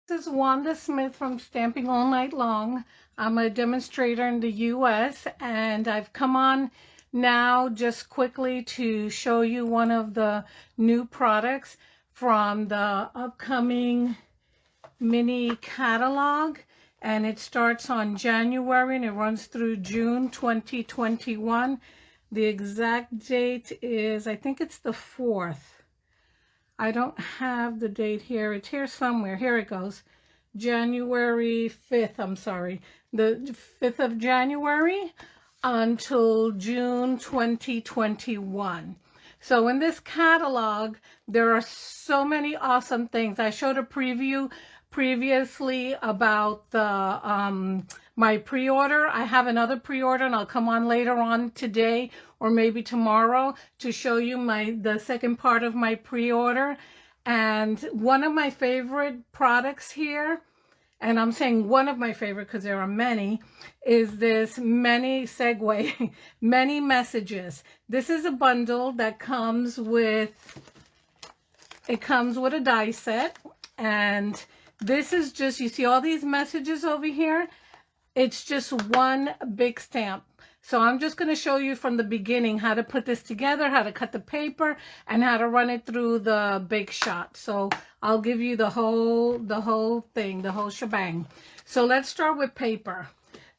This is Wanda Smith from Stamping All Night Long. I'm a demonstrator in the US, and I've come on now just quickly to show you one of the new products from the upcoming mini catalog, and it starts on January and it runs through June 2021. The exact date is, I think it's the 4th. I don't have the date here. It's here somewhere. Here it goes. January 5th, I'm sorry. The 5th of January until June 2021. So in this catalog, there are so many awesome things. I showed a preview previously about the my pre-order. I have another pre-order, and I'll come on later on today or maybe tomorrow to show you the second part of my pre-order. And one of my favorite products here, and I'm saying one of my favorite because there are many, is this many messages. This is a bundle that comes with, it comes with a die set, and this is just, you see all these messages over here? It's just one big stamp. So I'm just going to show you from the beginning how to put this together, how to cut the paper, and how to run it through the Big Shot. So I'll give you the whole thing, the whole shebang. So let's start with paper.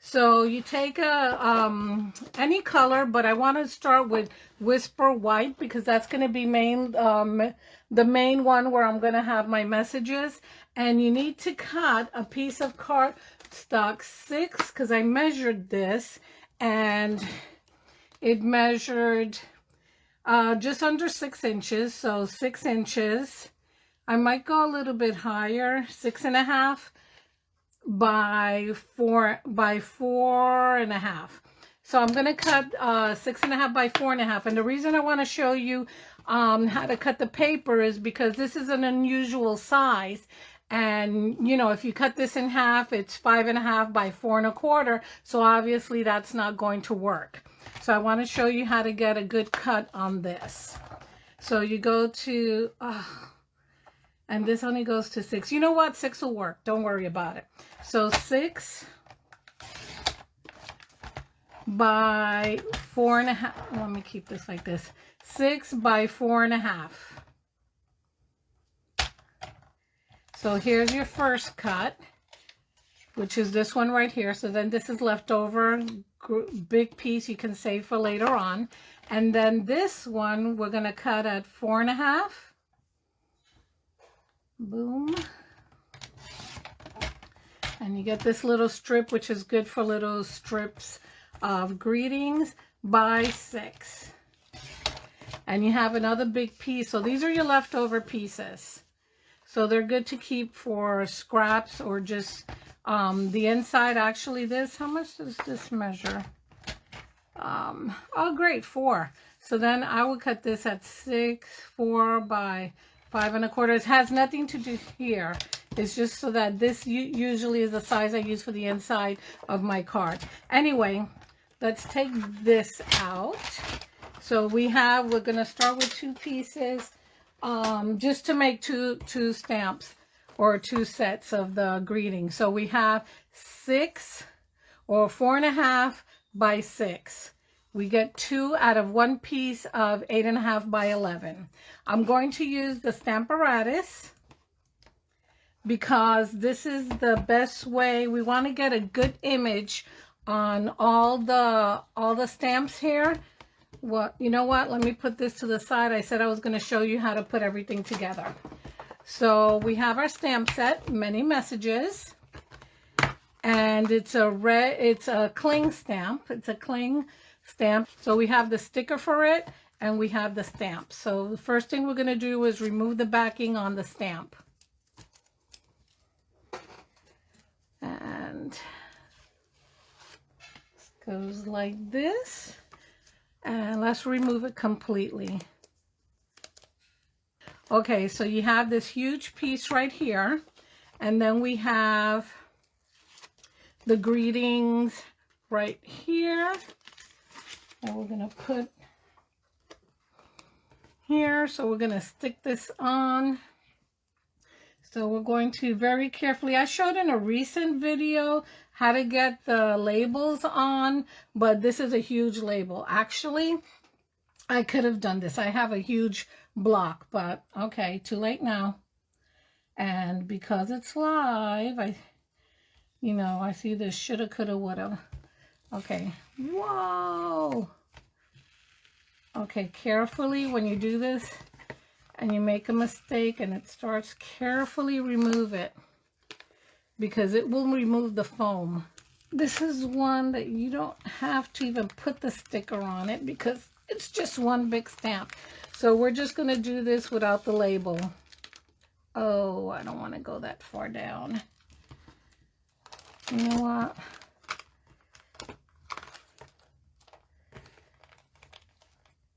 So you take any color, but I want to start with Whisper White because that's going to be the main one where I'm going to have my messages. And you need to cut a piece of cardstock 6, because I measured this, and it measured just under 6 inches. So 6 inches. I might go a little bit higher, 6.5 by 4.5. So I'm going to cut 6.5 by 4.5. And the reason I want to show you how to cut the paper is because this is an unusual size. And, you know, if you cut this in half, it's 5.5 by 4.25. So obviously that's not going to work. So I want to show you how to get a good cut on this. So you go to, and this only goes to 6. You know what? 6 will work. Don't worry about it. So 6 by 4.5. Let me keep this like this. 6 by 4.5. So here's your first cut, which is this one right here. So then this is leftover, big piece you can save for later on. And then this one we're going to cut at 4.5. Boom. And you get this little strip, which is good for little strips of greetings, by 6. And you have another big piece. So these are your leftover pieces. So they're good to keep for scraps or just the inside. Actually, this, how much does this measure? Oh, great, 4. So then I will cut this at 4 by 5.25. It has nothing to do here. It's just so that this usually is the size I use for the inside of my card. Anyway, let's take this out. So we're going to start with 2 pieces. Just to make two stamps or 2 sets of the greeting. So we have 6 or 4.5 by 6. We get 2 out of 1 piece of 8.5 by 11. I'm going to use the Stamparatus because this is the best way. We want to get a good image on all the stamps here. Well, you know what? Let me put this to the side. I said I was going to show you how to put everything together. So we have our stamp set, many messages, and it's a cling stamp. It's a cling stamp. So we have the sticker for it, and we have the stamp. So the first thing we're going to do is remove the backing on the stamp. And it goes like this. And let's remove it completely. Okay, so you have this huge piece right here. And then we have the greetings right here. And we're going to put here. So we're going to stick this on. So we're going to very carefully, I showed in a recent video how to get the labels on, but this is a huge label. Actually, I could have done this. I have a huge block, but okay, too late now. And because it's live, I see this shoulda, coulda, woulda. Okay, whoa. Okay, carefully when you do this and you make a mistake and it starts, carefully remove it because it will remove the foam. This is one that you don't have to even put the sticker on it because it's just one big stamp. So we're just going to do this without the label. Oh, I don't want to go that far down. You know what?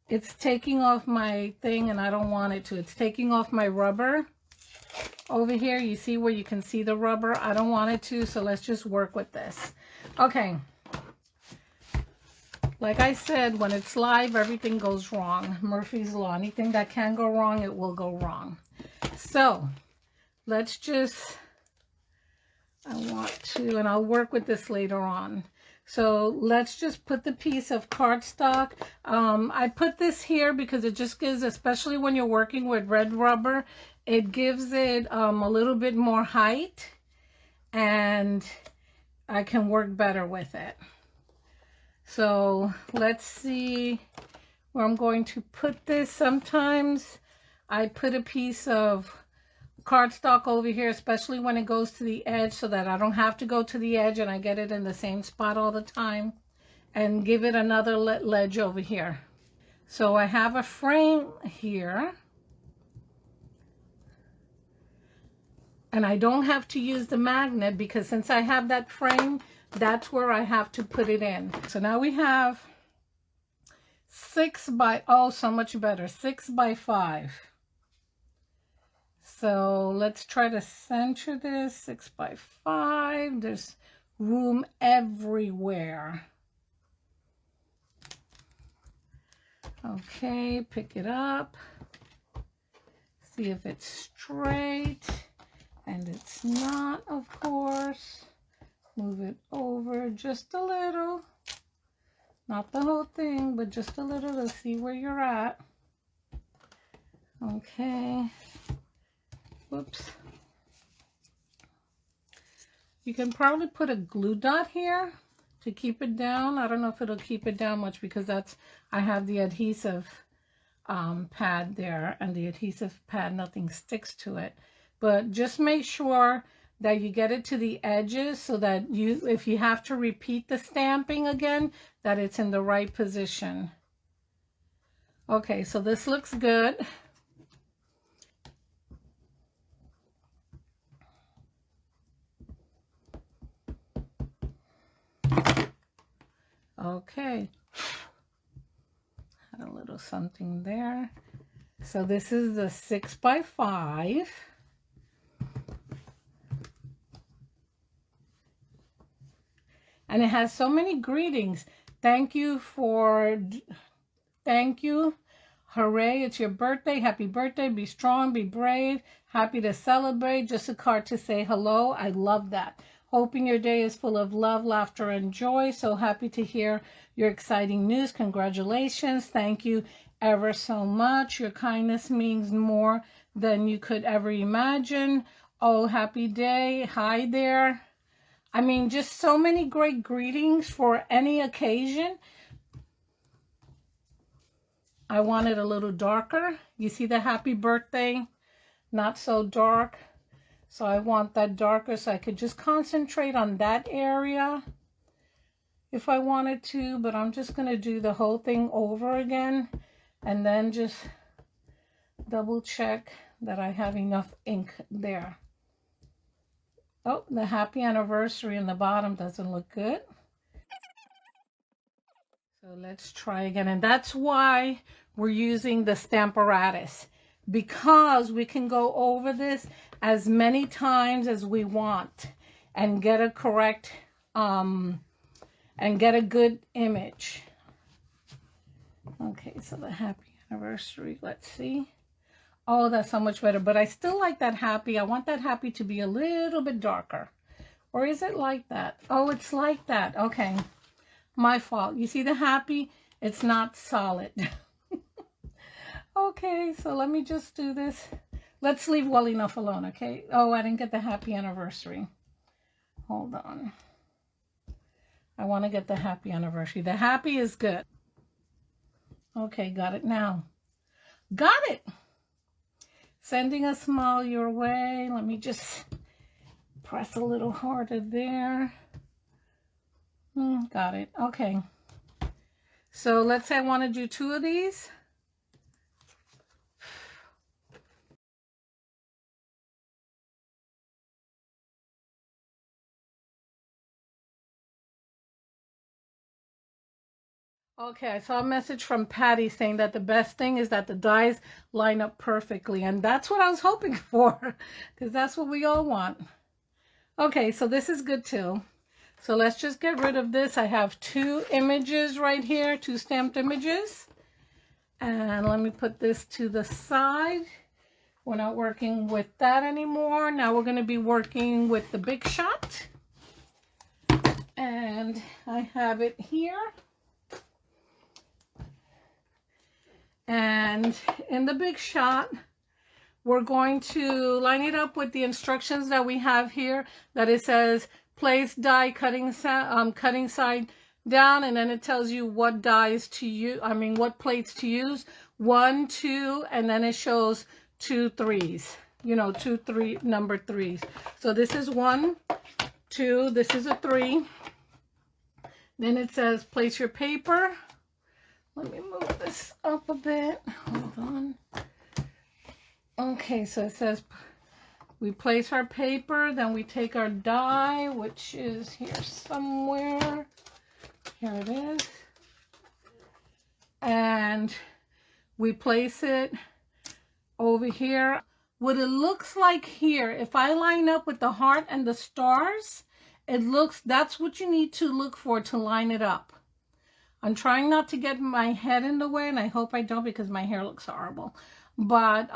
It's taking off my thing and I don't want it to. It's taking off my rubber over here. You see where you can see the rubber? I don't want it to, so let's just work with this. Okay. Like I said, when it's live, everything goes wrong. Murphy's Law. Anything that can go wrong, it will go wrong. So, let's just, I want to, and I'll work with this later on. So let's just put the piece of cardstock. I put this here because it just gives, especially when you're working with red rubber, it gives it a little bit more height and I can work better with it. So let's see where I'm going to put this. Sometimes I put a piece of cardstock over here, especially when it goes to the edge, so that I don't have to go to the edge and I get it in the same spot all the time, and give it another ledge over here. So I have a frame here and I don't have to use the magnet because since I have that frame, that's where I have to put it in. So now we have 6 by, oh, so much better, 6 by 5. So let's try to center this, 6 by 5. There's room everywhere. Okay, pick it up. See if it's straight. And it's not, of course. Move it over just a little. Not the whole thing, but just a little to see where you're at. Okay. Whoops. You can probably put a glue dot here to keep it down. I don't know if it'll keep it down much because that's, I have the adhesive pad there, and the adhesive pad, nothing sticks to it. But just make sure that you get it to the edges so that you, if you have to repeat the stamping again, that it's in the right position. Okay, so this looks good. Okay, had a little something there. So this is the 6 by 5. And it has so many greetings. Thank you, hooray, it's your birthday, happy birthday, be strong, be brave, happy to celebrate, just a card to say hello. I love that. Hoping your day is full of love, laughter, and joy. So happy to hear your exciting news. Congratulations. Thank you ever so much. Your kindness means more than you could ever imagine. Oh, happy day. Hi there. I mean, just so many great greetings for any occasion. I want it a little darker. You see the happy birthday? Not so dark. So I want that darker so I could just concentrate on that area if I wanted to, but I'm just going to do the whole thing over again and then just double check that I have enough ink there. Oh, the happy anniversary in the bottom doesn't look good. So let's try again. And that's why we're using the Stamparatus, because we can go over this as many times as we want and get a correct, and get a good image. Okay, so the happy anniversary, let's see. Oh, that's so much better. But I still like that happy. I want that happy to be a little bit darker. Or is it like that? Oh, it's like that. Okay. My fault. You see the happy? It's not solid. Okay, so let me just do this. Let's leave well enough alone, okay? Oh, I didn't get the happy anniversary. Hold on. I want to get the happy anniversary. The happy is good. Okay, got it now. Got it. Sending a smile your way. Let me just press a little harder there. Got it. Okay. So let's say I want to do 2 of these. Okay, I saw a message from Patty saying that the best thing is that the dies line up perfectly. And that's what I was hoping for, because that's what we all want. Okay, so this is good too. So let's just get rid of this. I have 2 images right here, 2 stamped images. And let me put this to the side. We're not working with that anymore. Now we're going to be working with the Big Shot. And I have it here. And in the Big Shot, we're going to line it up with the instructions that we have here, that it says place die cutting side down, and then it tells you what dies to use, what plates to use. 1, 2, and then it shows 2 3s, you know, 2 3 number 3s. So this is 1, 2, this is a 3. Then it says place your paper. Let me move this up a bit. Hold on. Okay, so it says we place our paper, then we take our die, which is here somewhere. Here it is. And we place it over here. What it looks like here, if I line up with the heart and the stars, that's what you need to look for to line it up. I'm trying not to get my head in the way, and I hope I don't, because my hair looks horrible. But,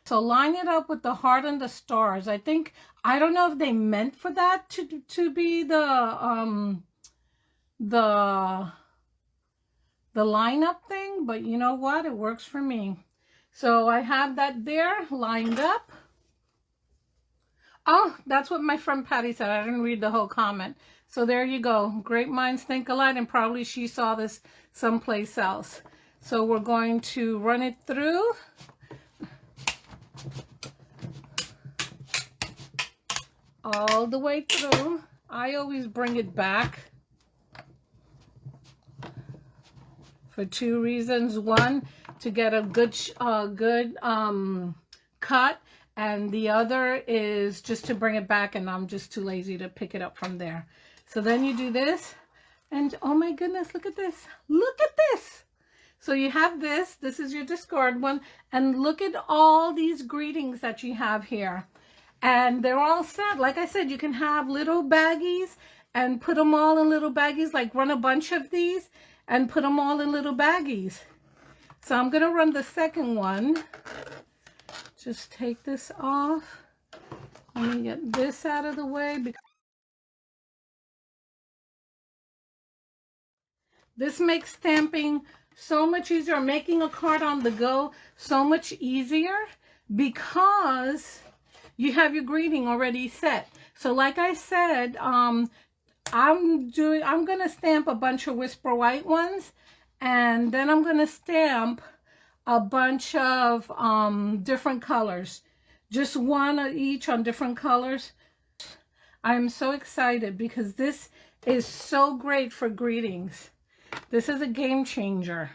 so line it up with the heart and the stars. I don't know if they meant for that to be the lineup thing, but you know what? It works for me. So I have that there lined up. Oh, that's what my friend Patty said. I didn't read the whole comment. So there you go. Great minds think alike, and probably she saw this someplace else. So we're going to run it through. All the way through. I always bring it back for 2 reasons. 1, to get a good cut. And the other is just to bring it back, and I'm just too lazy to pick it up from there. So then you do this, and oh my goodness, look at this. Look at this. So you have this. This is your discard one. And look at all these greetings that you have here. And they're all set. Like I said, you can have little baggies and put them all in little baggies, like run a bunch of these and put them all in little baggies. So I'm going to run the second one. Just take this off. Let me get this out of the way. This makes stamping so much easier, making a card on the go so much easier, because you have your greeting already set. So like I said, I'm going to stamp a bunch of Whisper White ones, and then I'm going to stamp a bunch of different colors, just 1 of each on different colors. I'm so excited because this is so great for greetings. This is a game changer.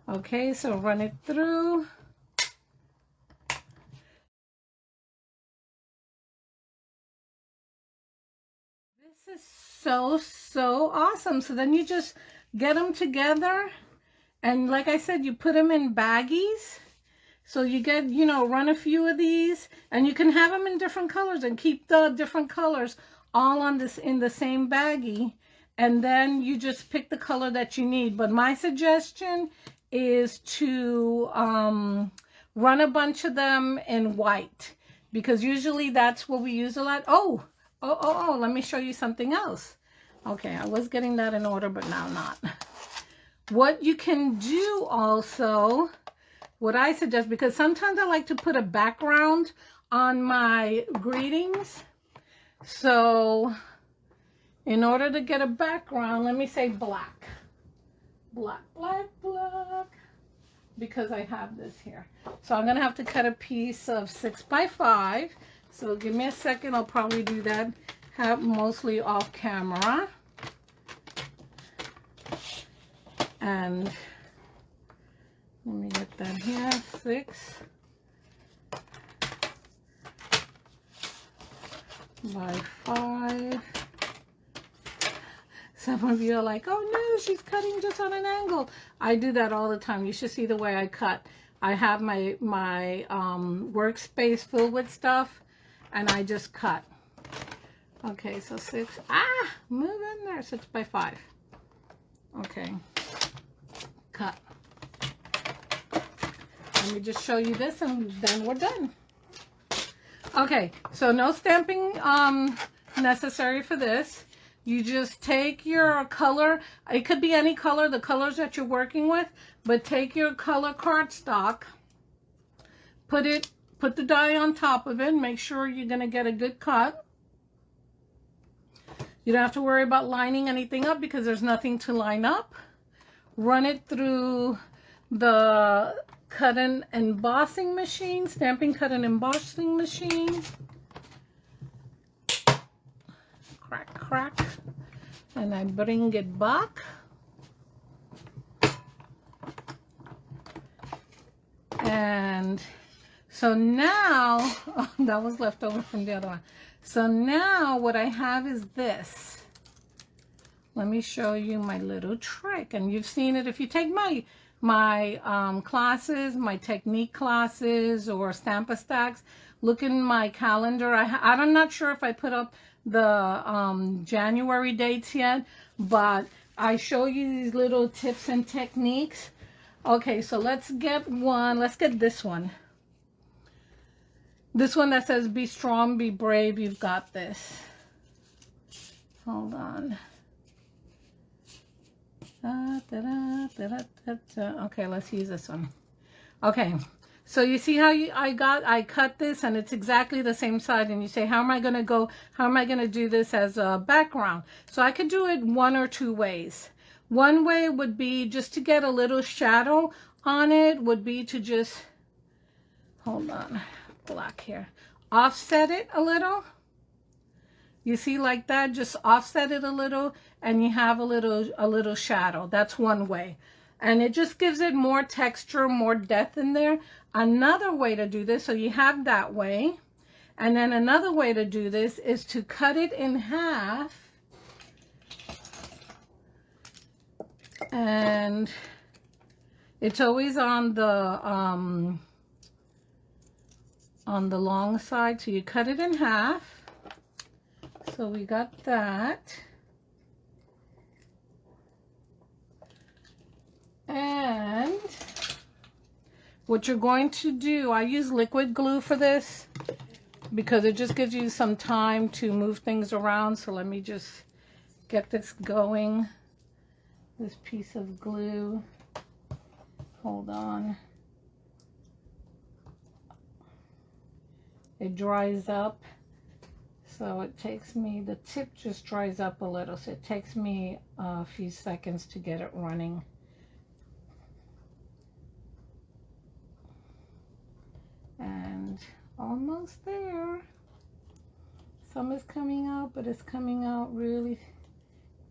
Okay, so run it through. This is so awesome. So then you just get them together, and like I said, you put them in baggies. So you get, you know, run a few of these, and you can have them in different colors and keep the different colors all on this in the same baggie. And then you just pick the color that you need. But my suggestion is to run a bunch of them in white, because usually that's what we use a lot. Oh, let me show you something else. Okay, I was getting that in order, but now not. What you can do also, what I suggest, because sometimes I like to put a background on my greetings. So in order to get a background, let me say black. Black, black, black, because I have this here. So I'm going to have to cut a piece of 6x5. So give me a second. I'll probably do that mostly off camera. And let me get that here. 6x5. Some of you are like, oh no, she's cutting just on an angle. I do that all the time. You should see the way I cut. I have my workspace filled with stuff, and I just cut. Okay, so move in there, 6x5. Okay, cut. Let me just show you this, and then we're done. Okay, so no stamping necessary for this. You just take your color. It could be any color, the colors that you're working with, but take your color cardstock, put the die on top of it, make sure you're going to get a good cut. You don't have to worry about lining anything up because there's nothing to line up. Run it through the cut and embossing machine, stamping cut and embossing machine. Crack, crack, and I bring it back. And so now, oh, that was left over from the other one. So now what I have is this. Let me show you my little trick. And you've seen it if you take my classes, my technique classes, or Stamp-A-Stacks. Look in my calendar. I'm not sure if I put up the January dates yet, but I show you these little tips and techniques. Okay, so let's get one. Let's get this one. This one that says, be strong, be brave, you've got this. Hold on. Okay, let's use this one. Okay, so you see how I cut this, and it's exactly the same side, and you say, how am I going to do this as a background? So I could do it one or two ways. One way would be just to get a little shadow on it, would be to just, hold on, black here, offset it a little. You see, like that, just offset it a little, and you have a little shadow. That's one way. And it just gives it more texture, more depth in there. Another way to do this, so you have that way. And then another way to do this is to cut it in half. And it's always on the long side. So you cut it in half. So we got that. And what you're going to do, I use liquid glue for this because it just gives you some time to move things around. So let me just get this going. This piece of glue. Hold on. It dries up. So it takes me, the tip just dries up a little. So it takes me a few seconds to get it running. And almost there. Some is coming out, but it's coming out really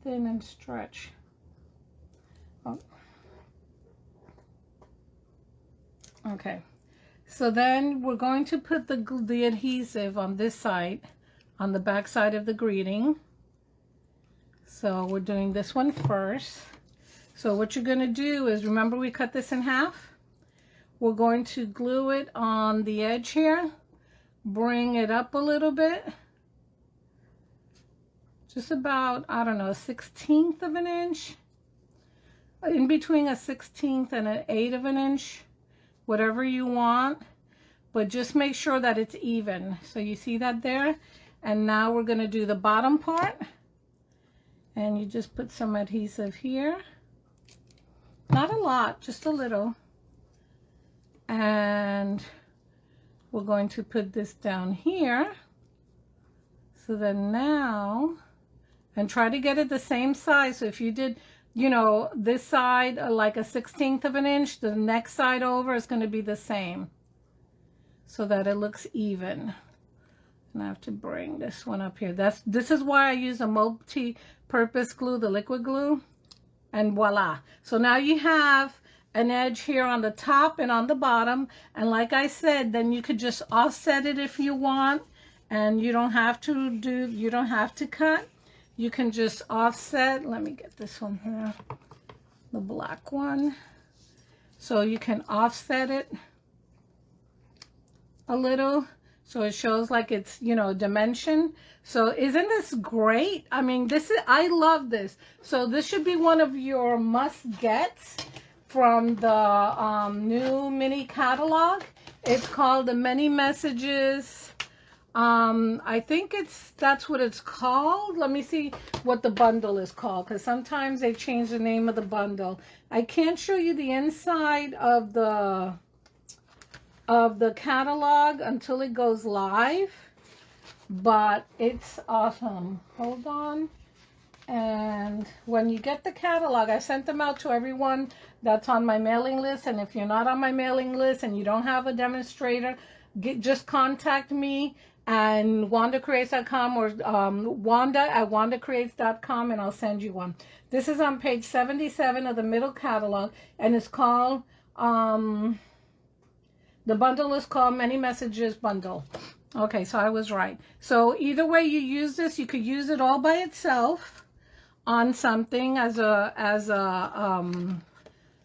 thin and stretched. Oh. Okay, so then we're going to put the adhesive on this side, on the back side of the greeting. So we're doing this one first. So what you're going to do is, remember we cut this in half? We're going to glue it on the edge here, bring it up a little bit, just about, I don't know, 1/16 of an inch. in between a 1/16 and an 1/8 of an inch, whatever you want, but just make sure that it's even. So you see that there? And now we're going to do the bottom part, and you just put some adhesive here. Not a lot, just a little. And we're going to put this down here. So then now, and try to get it the same size. So if you did, you know, this side like a 1/16 of an inch, the next side over is going to be the same, so that it looks even. And I have to bring this one up here. This is why I use a multi-purpose glue, the liquid glue, and voila. So now you have an edge here on the top and on the bottom, and like I said, then you could just offset it if you want, and you don't have to cut. You can just offset. Let me get this one here, the black one. So you can offset it a little, so it shows like it's, you know, dimension. So isn't this great? I mean, I love this. So this should be one of your must-gets from the new mini catalog. It's called the Many Messages. I think that's what it's called. Let me see what the bundle is called, because sometimes they change the name of the bundle. I can't show you the inside of the catalog until it goes live, but it's awesome. Hold on. And when you get the catalog, I sent them out to everyone that's on my mailing list. And if you're not on my mailing list and you don't have a demonstrator, just contact me and WandaCreates.com or Wanda@WandaCreates.com, and I'll send you one. This is on page 77 of the middle catalog, and it's called the bundle is called Many Messages Bundle. Okay, so I was right. So either way you use this, you could use it all by itself on something as a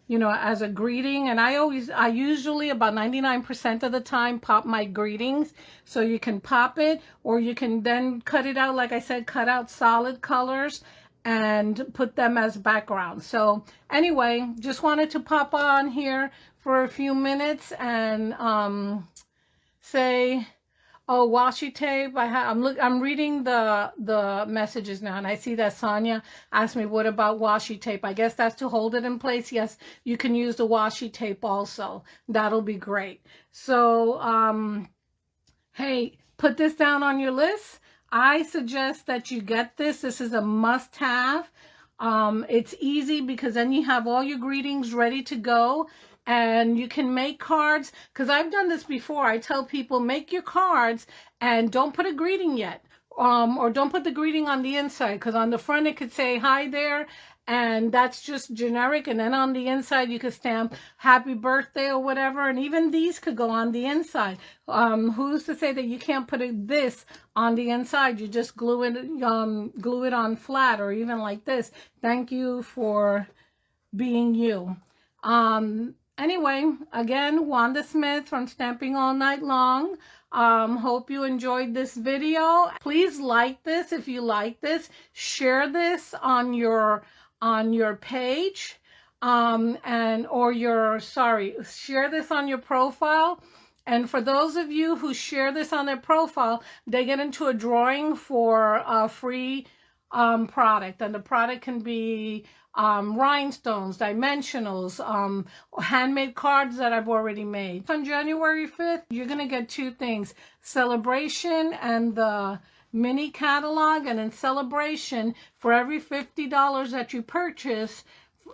you know, as a greeting. And I usually about 99% of the time pop my greetings. So you can pop it, or you can then cut it out. Like I said, cut out solid colors and put them as background. So anyway, just wanted to pop on here for a few minutes and say, oh, washi tape. I'm reading the messages now, and I see that Sonia asked me, what about washi tape? I guess that's to hold it in place. Yes, you can use the washi tape also. That'll be great. So hey, put this down on your list. I suggest that you get this. This is a must-have. It's easy because then you have all your greetings ready to go. And you can make cards, because I've done this before. I tell people, make your cards and don't put a greeting yet. Or don't put the greeting on the inside, because on the front it could say hi there, and that's just generic. And then on the inside you could stamp happy birthday or whatever. And even these could go on the inside. Who's to say that you can't put this on the inside? You just glue it on flat, or even like this. Thank you for being you. Anyway, again, Wanda Smith from Stamping All Night Long. Hope you enjoyed this video. Please like this if you like this. Share this on your page, share this on your profile. And for those of you who share this on their profile, they get into a drawing for a free product, and the product can be rhinestones, dimensionals, handmade cards that I've already made. On January 5th, you're going to get two things: Celebration and the mini catalog. And in Celebration, for every $50 that you purchase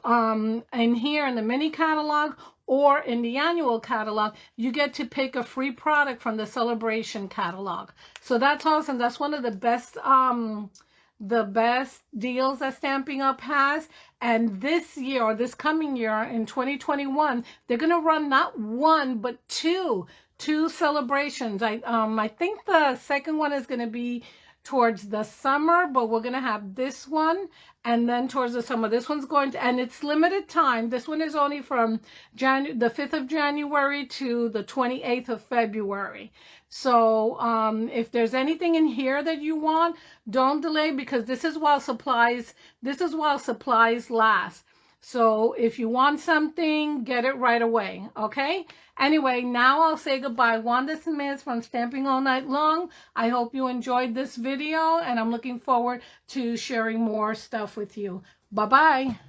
in here in the mini catalog or in the annual catalog, you get to pick a free product from the Celebration catalog. So that's awesome. That's one of the best deals that Stampin' Up has. And this year, or this coming year in 2021, they're going to run not one but two celebrations. I think the second one is going to be towards the summer, but we're going to have this one, and then towards the summer this one's going to, and it's limited time. This one is only from the 5th of January to the 28th of February. So if there's anything in here that you want, don't delay, because this is while supplies last. So if you want something, get it right away, okay? Anyway, now I'll say goodbye. Wanda Smith from Stamping All Night Long. I hope you enjoyed this video, and I'm looking forward to sharing more stuff with you. Bye-bye.